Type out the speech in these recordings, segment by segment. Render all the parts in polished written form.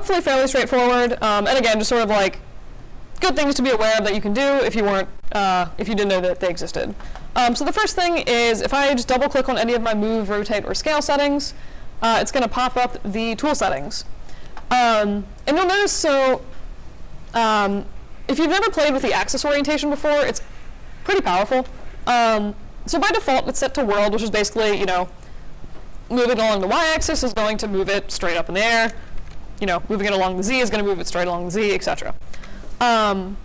hopefully fairly straightforward. And again, just sort of like good things to be aware of that you can do if you didn't know that they existed. So the first thing is if I just double click on any of my move, rotate, or scale settings, it's going to pop up the tool settings. And you'll notice, so if you've never played with the axis orientation before, it's pretty powerful. So by default, it's set to world, which is basically, moving along the y-axis is going to move it straight up in the air. Moving it along the z is going to move it straight along the z, etc. The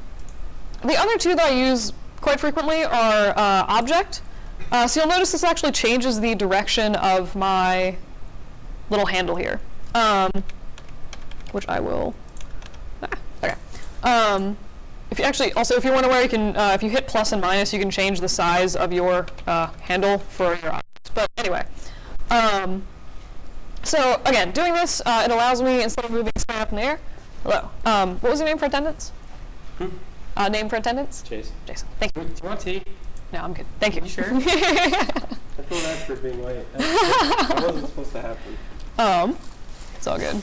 other two that I use quite frequently are object. So you'll notice this actually changes the direction of my little handle here, which I will. Okay. If you're unaware, you can if you hit plus and minus, you can change the size of your handle for your objects. But anyway, so again, doing this, it allows me, instead of moving straight up in the air. Hello. What was your name for attendance? Name for attendance? Jason. Jason. Thank you. Do you want tea? No, I'm good. Thank you. You sure? I feel bad for being late. That wasn't supposed to happen. It's all good.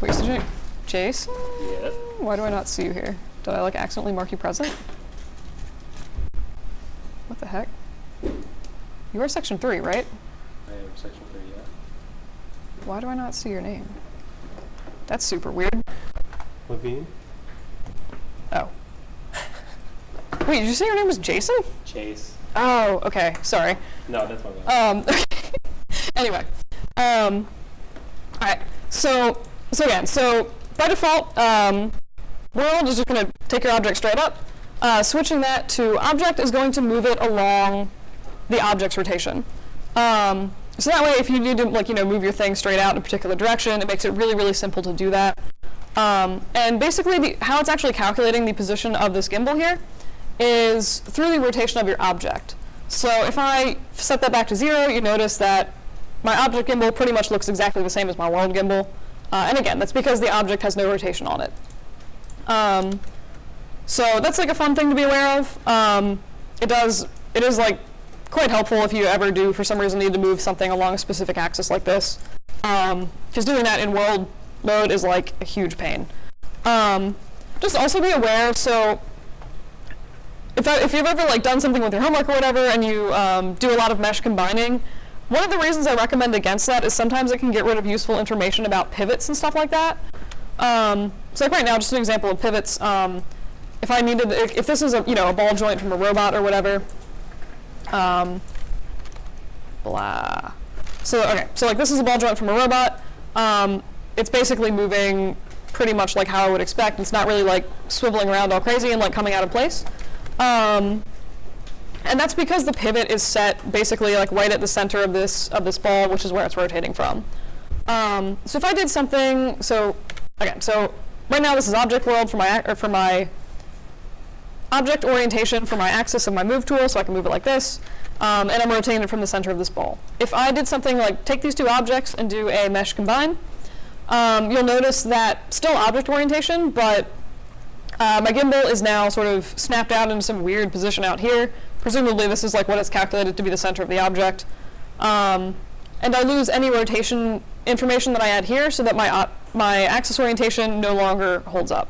Wait, so you, Jason? Yes. Why do I not see you here? Did I accidentally mark you present? What the heck? You are section 3, right? I am section 3, yeah. Why do I not see your name? That's super weird. Levine? Oh. Wait, did you say your name was Jason? Chase. Oh, okay. Sorry. No, that's my bad. Anyway. All right. So again, by default, world is just going to take your object straight up. Switching that to object is going to move it along the object's rotation. So that way, if you need to move your thing straight out in a particular direction, it makes it really, really simple to do that. And basically, how it's actually calculating the position of this gimbal here is through the rotation of your object. So if I set that back to 0, you notice that my object gimbal pretty much looks exactly the same as my world gimbal. And again, that's because the object has no rotation on it. So that's a fun thing to be aware of. It is quite helpful if you ever do, for some reason, need to move something along a specific axis like this. Because doing that in world mode is a huge pain. Just also be aware, so if you've ever done something with your homework or whatever and you do a lot of mesh combining, one of the reasons I recommend against that is sometimes it can get rid of useful information about pivots and stuff like that. So right now, just an example of pivots, if this is a ball joint from a robot or whatever, blah. So this is a ball joint from a robot. It's basically moving pretty much like how I would expect. It's not really swiveling around all crazy and coming out of place. And that's because the pivot is set basically right at the center of this ball, which is where it's rotating from. So if I did something, so right now this is object world for my object orientation for my axis of my move tool, so I can move it like this, and I'm rotating it from the center of this ball. If I did something like take these two objects and do a mesh combine, you'll notice that still object orientation, but my gimbal is now sort of snapped out into some weird position out here. Presumably this is what it's calculated to be the center of the object. And I lose any rotation information that I add here so that my axis orientation no longer holds up.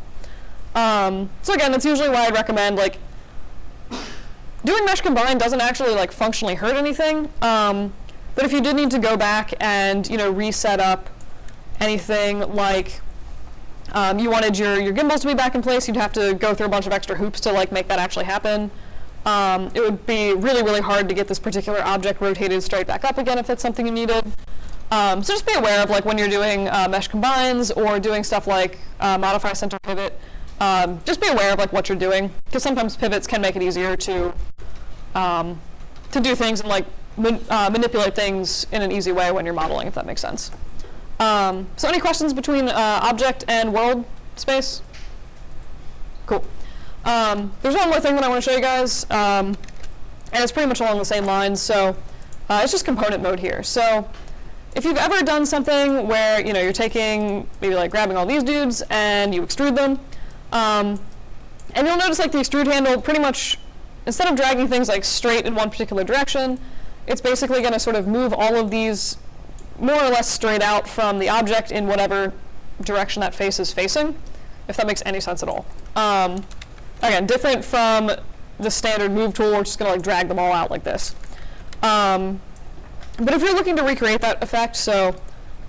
So again, that's usually why I'd recommend doing mesh combine doesn't actually functionally hurt anything. But if you did need to go back and reset up anything you wanted your gimbals to be back in place, you'd have to go through a bunch of extra hoops to make that actually happen. It would be really, really hard to get this particular object rotated straight back up again if that's something you needed. So just be aware of when you're doing mesh combines or doing stuff like modify center pivot. Just be aware of what you're doing, because sometimes pivots can make it easier to do things and manipulate things in an easy way when you're modeling, if that makes sense. So any questions between object and world space? Cool. There's one more thing that I want to show you guys, and it's pretty much along the same lines. So it's just component mode here. So if you've ever done something where you're taking maybe grabbing all these dudes and you extrude them, and you'll notice the extrude handle pretty much, instead of dragging things straight in one particular direction, it's basically going to sort of move all of these more or less straight out from the object in whatever direction that face is facing, if that makes any sense at all. Again, different from the standard move tool, we're just going to like drag them all out like this. But if you're looking to recreate that effect, so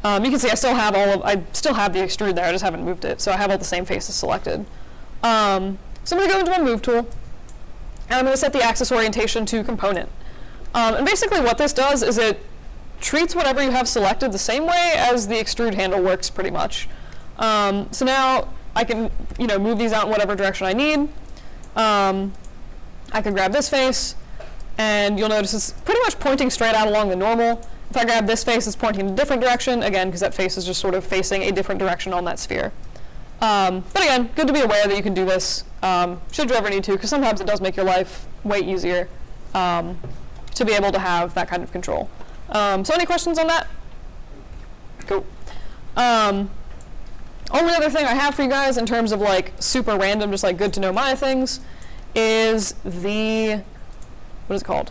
you can see I still have the extrude there, I just haven't moved it, so I have all the same faces selected. So I'm going to go into my move tool, and I'm going to set the axis orientation to component. And basically what this does is it treats whatever you have selected the same way as the extrude handle works pretty much. So now I can move these out in whatever direction I need. I can grab this face, and you'll notice it's pretty much pointing straight out along the normal. If I grab this face, it's pointing in a different direction, again, because that face is just sort of facing a different direction on that sphere. But again, good to be aware that you can do this, should you ever need to, because sometimes it does make your life way easier to be able to have that kind of control. So any questions on that? Cool. Only other thing I have for you guys in terms of like super random, just like good to know Maya things, is the, what is it called?